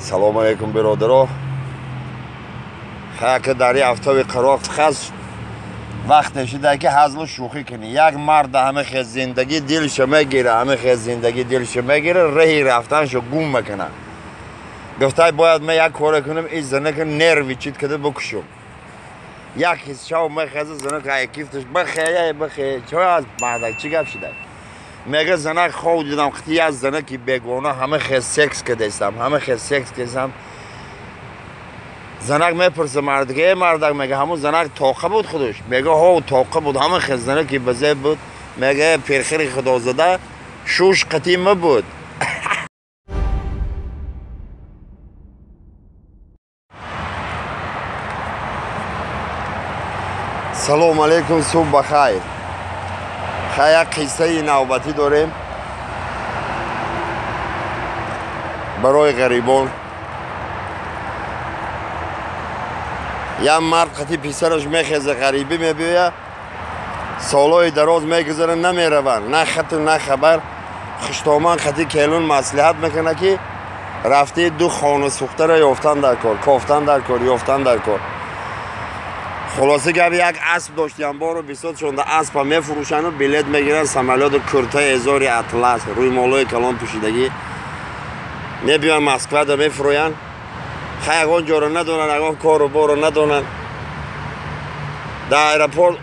سلام علیکم برادرها. خیلی در این هفته قرار خاص وقت شده که هزل شوخی کنی. یک مرد همه خیز زندگی دلش میگیره رهی رفتنشو گم میکنه. گفته باید من یک کار کنم این زنه که نروی چیت کده بکشم. یک حس شو میخواد زنه که کیفتش بخیه چه از بعد چی گپ شده؟ میگه زنه خود دیدم ختی از زنه که بگونه همه خیز سکس کردم. زنک میپرسه مردک میگه همون زنک تاقه بود خودش. میگه ها تاقه بود همه خیز زنه که بزه بود. میگه پیرخیری خدا زده شوش قطیمه بود. سلام علیکم، صبح بخیر. یک قصه نوبتی داریم برای غریبان. یک مرد خطی پیسرش میخیزه غریبی میبیه، سالای دراز میگذاره نمیرون، نه خط و نه خبر. خشتامان خطی کلون مصلحت میکنه که رفته دو خانه سوخته را یافتن در کار، یافتن در کار. خلاصه گب یک اسب داشت انبار رو بیساد شونده اسب هم میفروشن و بلیت میگیرن سمالات کرته ازاری اطلس روی مالای کلان پوشیدگی میبیان مسکوه دا میفروین. خیلی اگان جا رو ندونن، اگان کار رو بار رو ندونن. در ایرپورت